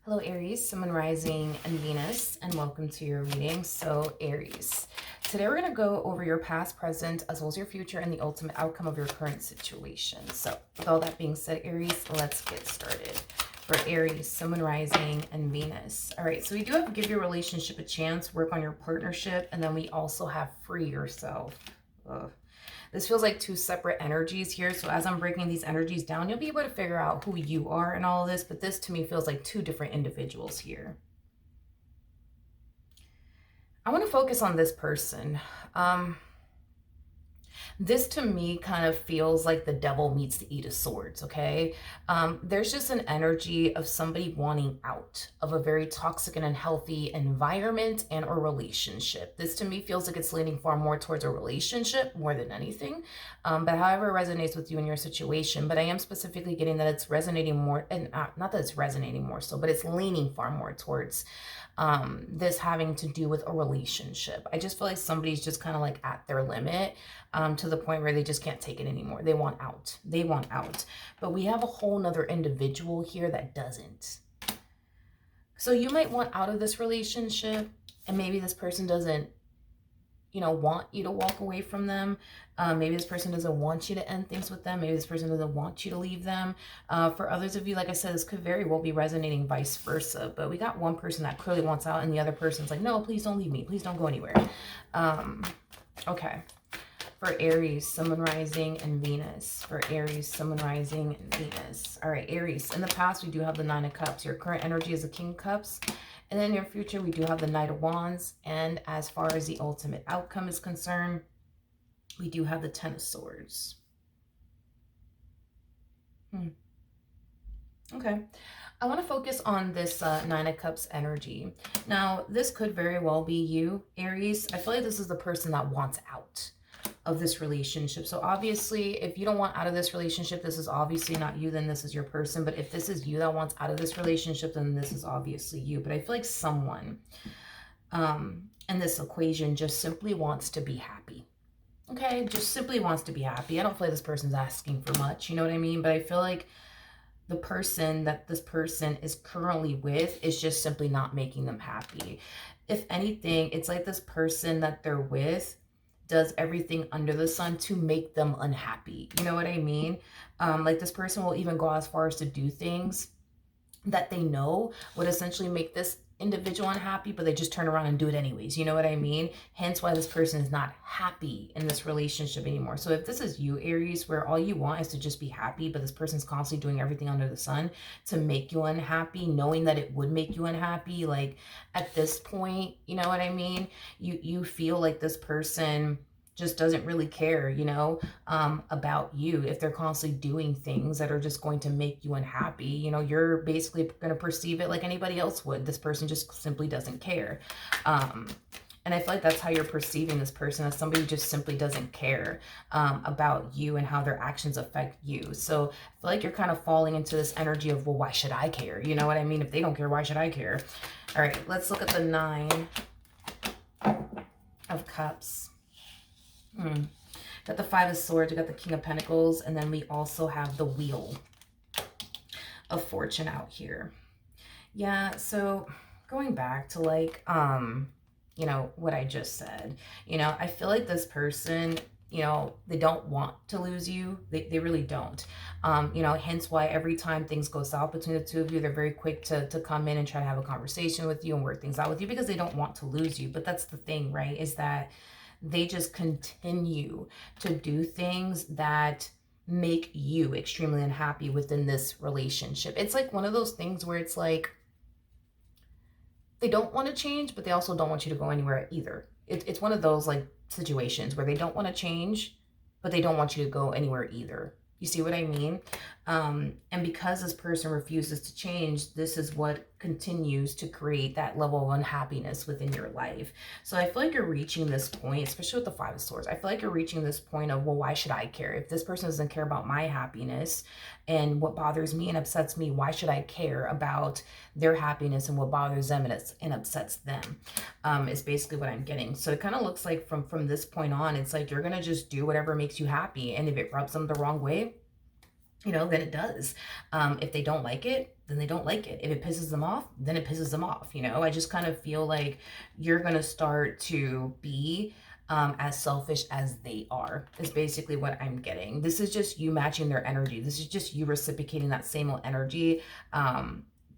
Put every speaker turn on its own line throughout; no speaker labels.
Hello, Aries, Sun, Rising, and Venus, and welcome to your reading. So, Aries, today we're going to go over your past, present, as well as your future and the ultimate outcome of your current situation. So, with all that being said, Aries, let's get started. For Aries, Sun, Rising, and Venus. All right, so we do have give your relationship a chance, work on your partnership, and then we also have free yourself. Ugh. This feels like two separate energies here. So as I'm breaking these energies down, you'll be able to figure out who you are in all of this. But this to me feels like two different individuals here. I want to focus on this person. This to me kind of feels like the devil meets the Eight of Swords, okay? There's just an energy of somebody wanting out of a very toxic and unhealthy environment and or relationship. This to me feels like it's leaning far more towards a relationship more than anything. But however it resonates with you in your situation, but I am specifically getting that it's resonating more, and not that it's resonating more so, but it's leaning far more towards this having to do with a relationship. I just feel like somebody's just kind of like at their limit, to the point where they just can't take it anymore. They want out. They want out. But we have a whole nother individual here that doesn't. So you might want out of this relationship, and maybe this person doesn't, want you to walk away from them. Maybe this person doesn't want you to end things with them. Maybe this person doesn't want you to leave them. For others of you, like I said, this could very well be resonating vice versa. But we got one person that clearly wants out, and the other person's like, no, please don't leave me. Please don't go anywhere. Okay. For Aries, Sun, Rising, and Venus. For Aries, Sun, Rising, and Venus. All right, Aries. In the past, we do have the Nine of Cups. Your current energy is the King of Cups. And then in your future, we do have the Knight of Wands. And as far as the ultimate outcome is concerned, we do have the Ten of Swords. Okay. I want to focus on this Nine of Cups energy. Now, this could very well be you, Aries. I feel like this is the person that wants out of this relationship. So obviously, if you don't want out of this relationship, this is obviously not you, then this is your person. But if this is you that wants out of this relationship, then this is obviously you. But I feel like someone in this equation just simply wants to be happy. Okay, just simply wants to be happy. I don't feel like this person's asking for much, you know what I mean? But I feel like the person that this person is currently with is just simply not making them happy. If anything, it's like this person that they're with does everything under the sun to make them unhappy. You know what I mean? Like this person will even go as far as to do things that they know would essentially make this individual unhappy, but they just turn around and do it anyways. You know what I mean? Hence why this person is not happy in this relationship anymore. So if this is you, Aries, where all you want is to just be happy, but this person's constantly doing everything under the sun to make you unhappy, knowing that it would make you unhappy, like at this point, you know what I mean? You feel like this person just doesn't really care, about you. If they're constantly doing things that are just going to make you unhappy, you're basically going to perceive it like anybody else would. This person just simply doesn't care. And I feel like that's how you're perceiving this person, as somebody who just simply doesn't care about you and how their actions affect you. So I feel like you're kind of falling into this energy of, well, why should I care? You know what I mean? If they don't care, why should I care? All right, let's look at the Nine of Cups. Got the Five of Swords, we got the King of Pentacles, and then we also have the Wheel of Fortune out here. Yeah, so going back to like, what I just said, I feel like this person, they don't want to lose you. They really don't. Hence why every time things go south between the two of you, they're very quick to come in and try to have a conversation with you and work things out with you because they don't want to lose you. But that's the thing, right? Is that they just continue to do things that make you extremely unhappy within this relationship. It's like one of those things where it's like they don't want to change, but they also don't want you to go anywhere either. It's one of those like situations where they don't want to change, but they don't want you to go anywhere either. You see what I mean? And because this person refuses to change, this is what continues to create that level of unhappiness within your life. So I feel like you're reaching this point, especially with the Five of Swords. I feel like you're reaching this point of, well, why should I care? If this person doesn't care about my happiness and what bothers me and upsets me, why should I care about their happiness and what bothers them and upsets them? Is basically what I'm getting. So it kind of looks like from this point on, it's like you're going to just do whatever makes you happy. And if it rubs them the wrong way, then it does. If they don't like it, then they don't like it. If it pisses them off, then it pisses them off. You know, I just kind of feel like you're going to start to be as selfish as they are, is basically what I'm getting. This is just you matching their energy. This is just you reciprocating that same old energy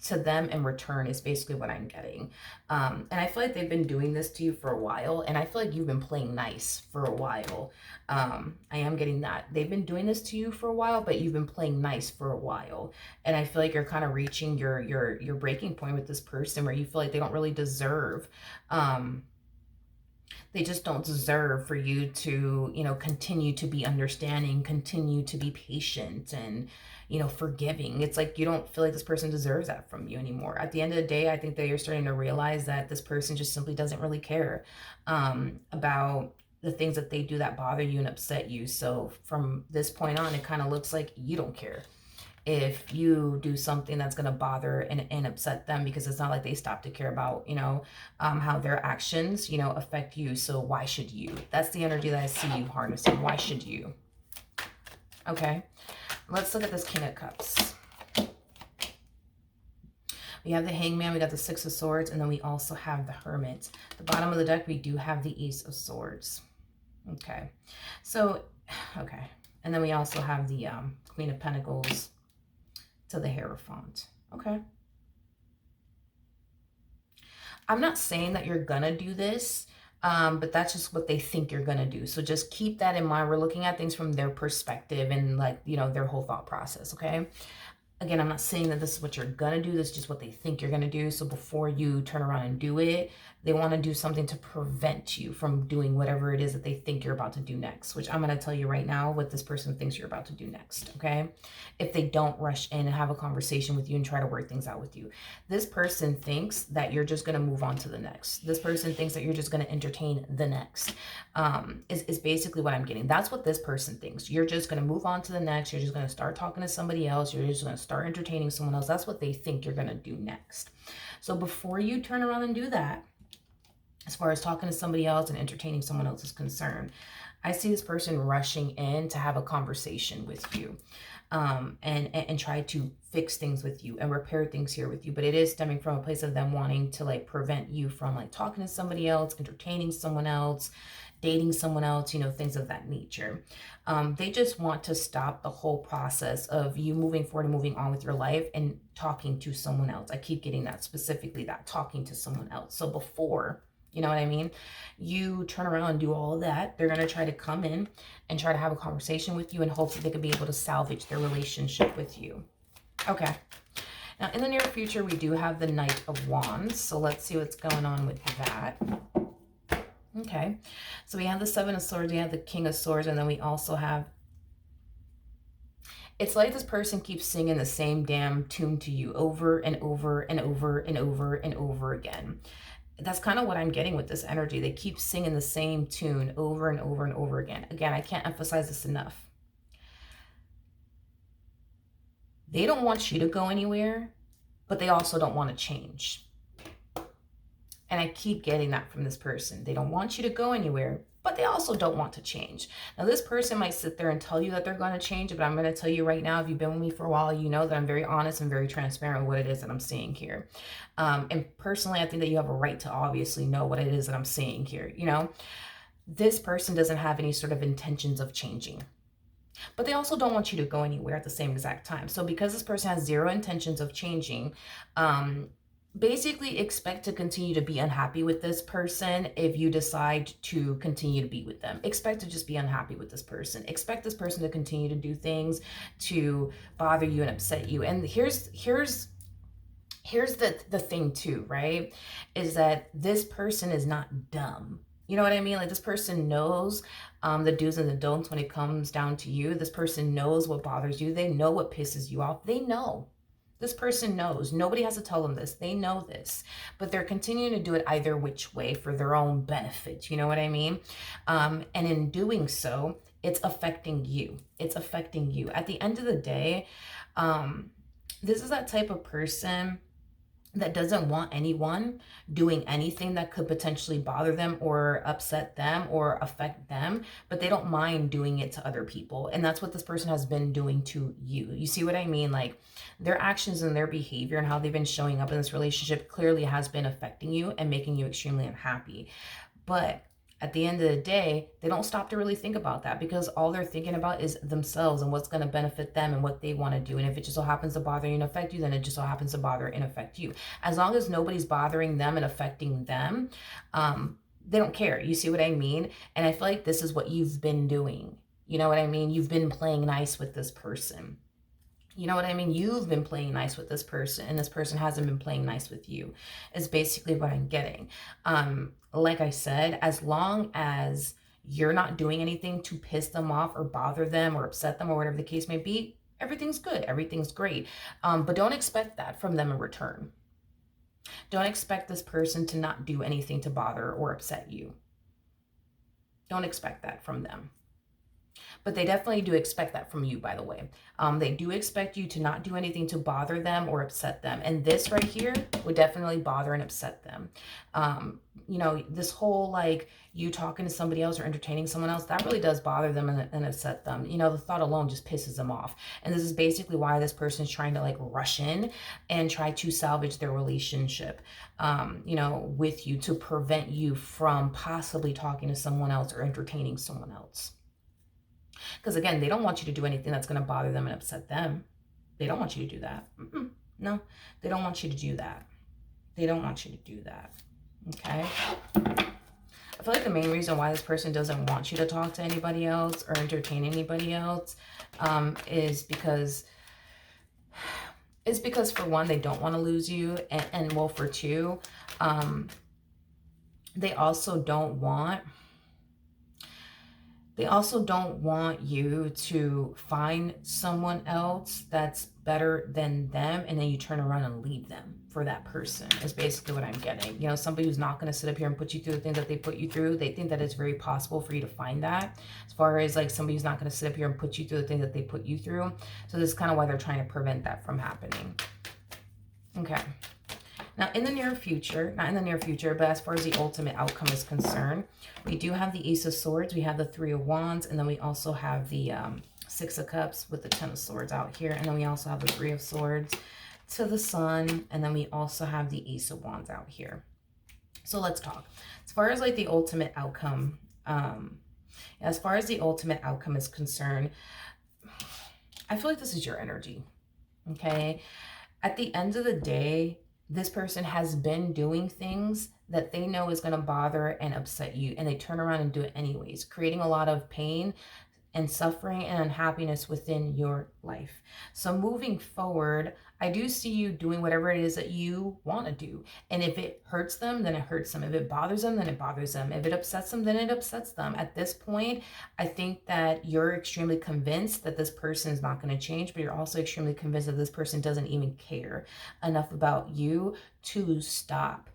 to them in return, is basically what I'm getting. And I feel like they've been doing this to you for a while, and I feel like you've been playing nice for a while. I am getting that. They've been doing this to you for a while, but you've been playing nice for a while. And I feel like you're kind of reaching your breaking point with this person, where you feel like they don't really deserve, they just don't deserve for you to, you know, continue to be understanding, continue to be patient and, you know, forgiving. It's like you don't feel like this person deserves that from you anymore. At the end of the day, I think that you're starting to realize that this person just simply doesn't really care about the things that they do that bother you and upset you. So from this point on, it kind of looks like you don't care if you do something that's going to bother and upset them, because it's not like they stop to care about, you know, how their actions, you know, affect you. So why should you? That's the energy that I see you harnessing. Why should you? Okay, let's look at this King of Cups. We have the Hangman, we got the Six of Swords, and then we also have the Hermit. The bottom of the deck, we do have the Ace of Swords. Okay, so, okay. And then we also have the Queen of Pentacles to the Hierophant. Okay. I'm not saying that you're gonna do this, but that's just what they think you're gonna do. So just keep that in mind. We're looking at things from their perspective and, like, you know, their whole thought process, okay? Again, I'm not saying that this is what you're gonna do. This is just what they think you're gonna do. So before you turn around and do it, they want to do something to prevent you from doing whatever it is that they think you're about to do next, which I'm going to tell you right now what this person thinks you're about to do next, okay? If they don't rush in and have a conversation with you and try to work things out with you. This person thinks that you're just going to move on to the next. This person thinks that you're just going to entertain the next, is basically what I'm getting. That's what this person thinks. You're just going to move on to the next. You're just going to start talking to somebody else. You're just going to start entertaining someone else. That's what they think you're going to do next. So before you turn around and do that, as far as talking to somebody else and entertaining someone else is concerned, I see this person rushing in to have a conversation with you, and try to fix things with you and repair things here with you. But it is stemming from a place of them wanting to, like, prevent you from, like, talking to somebody else, entertaining someone else, dating someone else, you know, things of that nature. They just want to stop the whole process of you moving forward and moving on with your life and talking to someone else. I keep getting that, specifically that, talking to someone else. So before, you know what I mean, you turn around and do all of that, they're going to try to come in and try to have a conversation with you and hope that they could be able to salvage their relationship with you. Okay. Now, in the near future, we do have the Knight of Wands. So let's see what's going on with that. Okay. So we have the Seven of Swords, we have the King of Swords, and then we also have, it's like this person keeps singing the same damn tune to you over and over and over and over and over again. That's kind of what I'm getting with this energy. They keep singing the same tune over and over and over again. Again, I can't emphasize this enough. They don't want you to go anywhere, but they also don't want to change. And I keep getting that from this person. They don't want you to go anywhere, but they also don't want to change. Now, this person might sit there and tell you that they're going to change, but I'm going to tell you right now, if you've been with me for a while, you know that I'm very honest and very transparent with what it is that I'm seeing here. And personally, I think that you have a right to obviously know what it is that I'm seeing here. You know, this person doesn't have any sort of intentions of changing, but they also don't want you to go anywhere at the same exact time. So because this person has zero intentions of changing, basically expect to continue to be unhappy with this person. If you decide to continue to be with them, expect to just be unhappy with this person. Expect this person to continue to do things to bother you and upset you. And here's the thing too, right? Is that this person is not dumb. You know what I mean? Like, this person knows the do's and the don'ts when it comes down to you. This person knows what bothers you. They know what pisses you off. They know. This person knows. Nobody has to tell them this. They know this. But they're continuing to do it either which way for their own benefit. You know what I mean? And in doing so, it's affecting you. It's affecting you. At the end of the day, this is that type of person that doesn't want anyone doing anything that could potentially bother them or upset them or affect them, but they don't mind doing it to other people. And that's what this person has been doing to you. You see what I mean? Like, their actions and their behavior and how they've been showing up in this relationship clearly has been affecting you and making you extremely unhappy. But at the end of the day, they don't stop to really think about that, because all they're thinking about is themselves and what's going to benefit them and what they want to do. And if it just so happens to bother you and affect you, then it just so happens to bother and affect you. As long as nobody's bothering them and affecting them, they don't care. You see what I mean? And I feel like this is what you've been doing. You know what I mean? You've been playing nice with this person. You know what I mean? You've been playing nice with this person, and this person hasn't been playing nice with you, is basically what I'm getting. Like I said, as long as you're not doing anything to piss them off or bother them or upset them or whatever the case may be, everything's good. Everything's great. But don't expect that from them in return. Don't expect this person to not do anything to bother or upset you. Don't expect that from them. But they definitely do expect that from you, by the way. They do expect you to not do anything to bother them or upset them. And this right here would definitely bother and upset them. You know, this whole like you talking to somebody else or entertaining someone else, that really does bother them and upset them. You know, the thought alone just pisses them off. And this is basically why this person is trying to like rush in and try to salvage their relationship, you know, with you, to prevent you from possibly talking to someone else or entertaining someone else. Because again, they don't want you to do anything that's going to bother them and upset them. They don't want you to do that. No, they don't want you to do that. They don't want you to do that. Okay? I feel like the main reason why this person doesn't want you to talk to anybody else or entertain anybody else is because for one, they don't want to lose you. And well, for two, they also don't want you to find someone else that's better than them, and then you turn around and leave them for that person, is basically what I'm getting. You know, somebody who's not going to sit up here and put you through the things that they put you through. They think that it's very possible for you to find that, as far as like somebody who's not going to sit up here and put you through the things that they put you through. So this is kind of why they're trying to prevent that from happening. Okay. Now, in the near future, not in the near future, but as far as the ultimate outcome is concerned, we do have the Ace of Swords, we have the Three of Wands, and then we also have the Six of Cups with the Ten of Swords out here, and then we also have the Three of Swords to the Sun, and then we also have the Ace of Wands out here. So let's talk. As far as like the ultimate outcome, is concerned, I feel like this is your energy, okay? At the end of the day, this person has been doing things that they know is going to bother and upset you, and they turn around and do it anyways, creating a lot of pain and suffering and unhappiness within your life. So moving forward, I do see you doing whatever it is that you want to do. And if it hurts them, then it hurts them. If it bothers them, then it bothers them. If it upsets them, then it upsets them. At this point, I think that you're extremely convinced that this person is not going to change, but you're also extremely convinced that this person doesn't even care enough about you to stop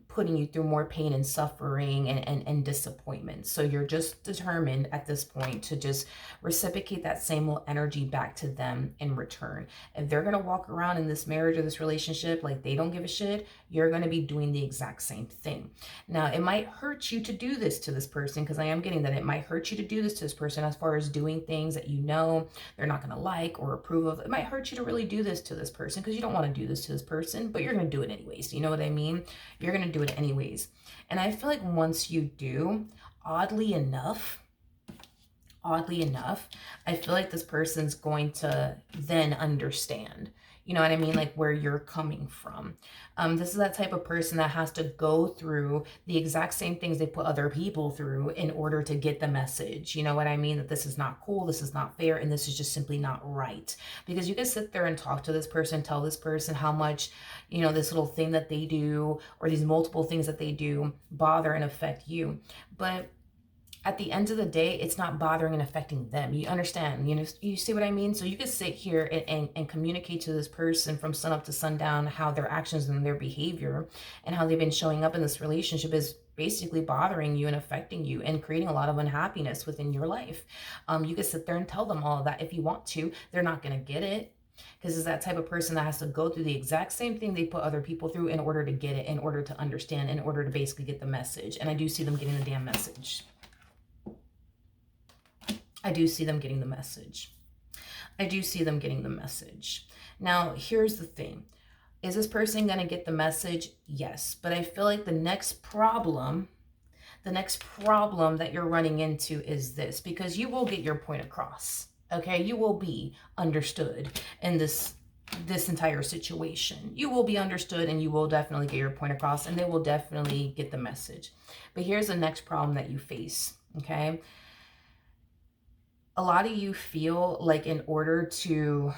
putting you through more pain and suffering and disappointment. So you're just determined at this point to just reciprocate that same energy back to them in return. If they're going to walk around in this marriage or this relationship like they don't give a shit, you're going to be doing the exact same thing. Now, it might hurt you to do this to this person, because I am getting that it might hurt you to do this to this person, as far as doing things that you know they're not going to like or approve of. It might hurt you to really do this to this person, because you don't want to do this to this person, but you're going to do it anyways. You know what I mean? You're going to do it anyways. And I feel like once you do, oddly enough, I feel like this person's going to then understand, you know what I mean? Like where you're coming from. This is that type of person that has to go through the exact same things they put other people through in order to get the message. You know what I mean? That this is not cool, this is not fair, and this is just simply not right. Because you can sit there and talk to this person, tell this person how much, you know, this little thing that they do, or these multiple things that they do, bother and affect you. But at the end of the day, it's not bothering and affecting them. You understand? You know, you see what I mean? So you can sit here and communicate to this person from sun up to sundown how their actions and their behavior and how they've been showing up in this relationship is basically bothering you and affecting you and creating a lot of unhappiness within your life. You can sit there and tell them all of that if you want to. They're not going to get it. Because it's that type of person that has to go through the exact same thing they put other people through in order to get it, in order to understand, in order to basically get the message. And I do see them getting the damn message. I do see them getting the message. I do see them getting the message. Now, here's the thing. Is this person going to get the message? Yes. But I feel like the next problem that you're running into is this, because you will get your point across. Okay, you will be understood in this entire situation. You will be understood, and you will definitely get your point across, and they will definitely get the message. But here's the next problem that you face. Okay, a lot of you feel like in order to,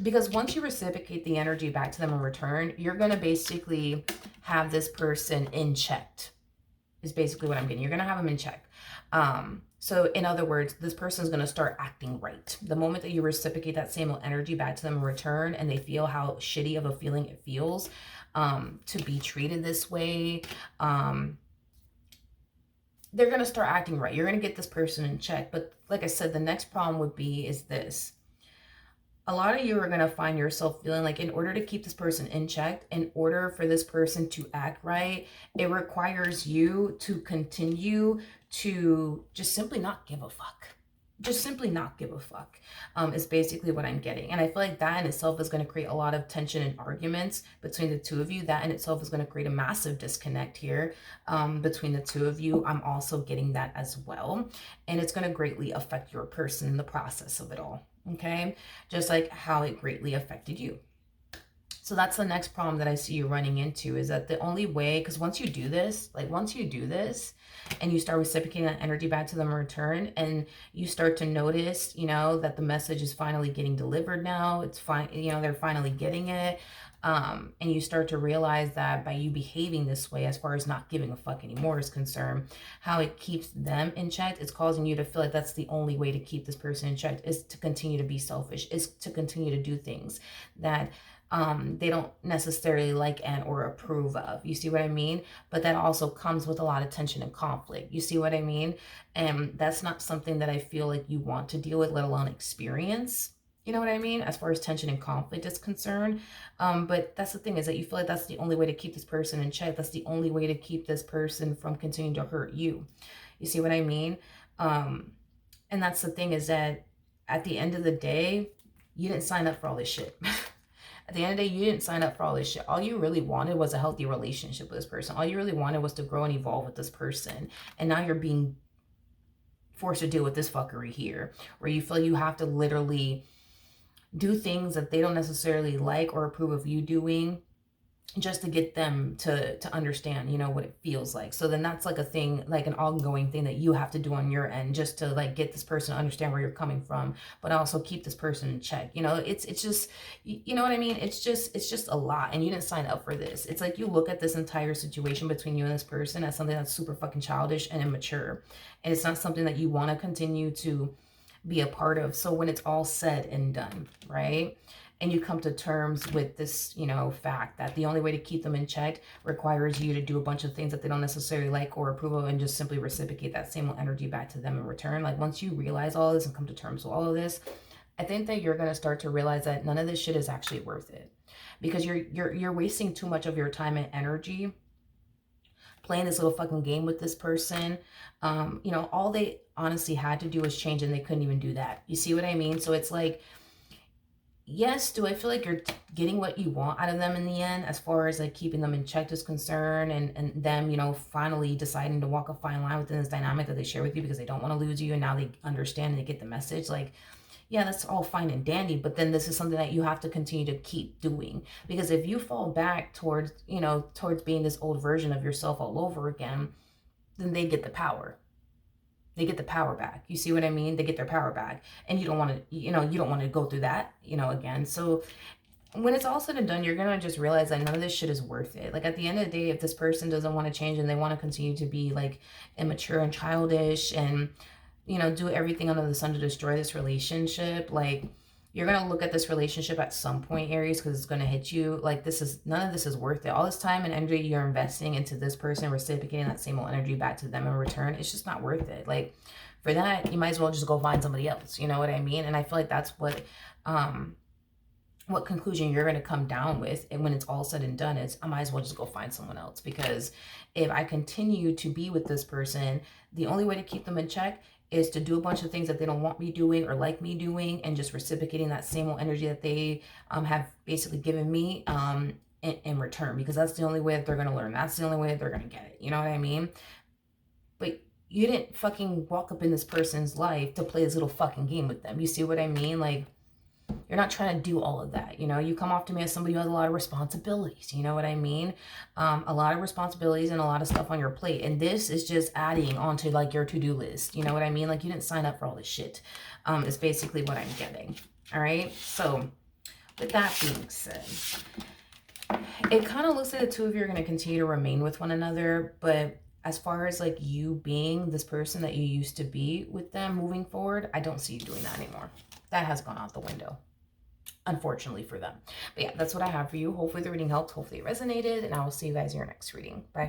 because once you reciprocate the energy back to them in return, you're going to basically have this person in check, is basically what I'm getting. You're going to have them in check. So in other words, this person is going to start acting right. The moment that you reciprocate that same energy back to them in return, and they feel how shitty of a feeling it feels to be treated this way, they're going to start acting right. You're going to get this person in check. But like I said, the next problem would be is this. A lot of you are going to find yourself feeling like in order to keep this person in check, in order for this person to act right, it requires you to continue to just simply not give a fuck. Just simply not give a fuck is basically what I'm getting. And I feel like that in itself is going to create a lot of tension and arguments between the two of you. That in itself is going to create a massive disconnect here between the two of you. I'm also getting that as well. And it's going to greatly affect your person in the process of it all. Okay, just like how it greatly affected you. So that's the next problem that I see you running into, is that the only way, because once you do this, and you start reciprocating that energy back to them in return, and you start to notice, you know, that the message is finally getting delivered now, it's fine, you know, they're finally getting it. And you start to realize that by you behaving this way, as far as not giving a fuck anymore is concerned, how it keeps them in check, it's causing you to feel like that's the only way to keep this person in check, is to continue to be selfish, is to continue to do things that they don't necessarily like and or approve of. You see what I mean? But that also comes with a lot of tension and conflict. You see what I mean? And that's not something that I feel like you want to deal with, let alone experience. You know what I mean? As far as tension and conflict is concerned. But that's the thing, is that you feel like that's the only way to keep this person in check. That's the only way to keep this person from continuing to hurt you. You see what I mean? And that's the thing, is that at the end of the day, you didn't sign up for all this shit. At the end of the day, you didn't sign up for all this shit. All you really wanted was a healthy relationship with this person. All you really wanted was to grow and evolve with this person. And now you're being forced to deal with this fuckery here, where you feel you have to literally do things that they don't necessarily like or approve of you doing, just to get them to understand, you know, what it feels like. So then that's like a thing, like an ongoing thing that you have to do on your end, just to like get this person to understand where you're coming from, but also keep this person in check. You know, it's just, you know what I mean? It's just a lot, and you didn't sign up for this. It's like you look at this entire situation between you and this person as something that's super fucking childish and immature, and it's not something that you want to continue to be a part of. So when it's all said and done, right, and you come to terms with this, you know, fact that the only way to keep them in check requires you to do a bunch of things that they don't necessarily like or approve of, and just simply reciprocate that same energy back to them in return. Like, once you realize all this and come to terms with all of this, I think that you're going to start to realize that none of this shit is actually worth it, because you're wasting too much of your time and energy playing this little fucking game with this person. You know, all they honestly had to do was change, and they couldn't even do that. You see what I mean? So it's like, yes, do I feel like you're getting what you want out of them in the end, as far as like keeping them in check is concerned, and them, you know, finally deciding to walk a fine line within this dynamic that they share with you, because they don't want to lose you, and now they understand and they get the message. Like, yeah, that's all fine and dandy, but then this is something that you have to continue to keep doing, because if you fall back towards, you know, towards being this old version of yourself all over again, then they get the power. They get the power back. You see what I mean? They get their power back, and you don't want to, you know, you don't want to go through that, you know, again. So when it's all said and done, you're going to just realize that none of this shit is worth it. Like, at the end of the day, if this person doesn't want to change and they want to continue to be like immature and childish and, you know, do everything under the sun to destroy this relationship, like, you're going to look at this relationship at some point, Aries, because it's going to hit you. Like, none of this is worth it. All this time and energy you're investing into this person, reciprocating that same old energy back to them in return, it's just not worth it. Like, for that, you might as well just go find somebody else. You know what I mean? And I feel like that's what what conclusion you're going to come down with, and when it's all said and done, is I might as well just go find someone else, because if I continue to be with this person, the only way to keep them in check is to do a bunch of things that they don't want me doing or like me doing, and just reciprocating that same old energy that they have basically given me in return, because that's the only way that they're going to learn. That's the only way that they're going to get it. You know what I mean? But you didn't fucking walk up in this person's life to play this little fucking game with them. You see what I mean? Like, you're not trying to do all of that. You know, you come off to me as somebody who has a lot of responsibilities. You know what I mean? A lot of responsibilities and a lot of stuff on your plate. And this is just adding onto like your to-do list. You know what I mean? Like, you didn't sign up for all this shit. Is basically what I'm getting. All right. So with that being said, it kind of looks like the two of you are going to continue to remain with one another. But as far as like you being this person that you used to be with them moving forward, I don't see you doing that anymore. That has gone out the window, unfortunately for them. But yeah, that's what I have for you. Hopefully the reading helped. Hopefully it resonated. And I will see you guys in your next reading. Bye.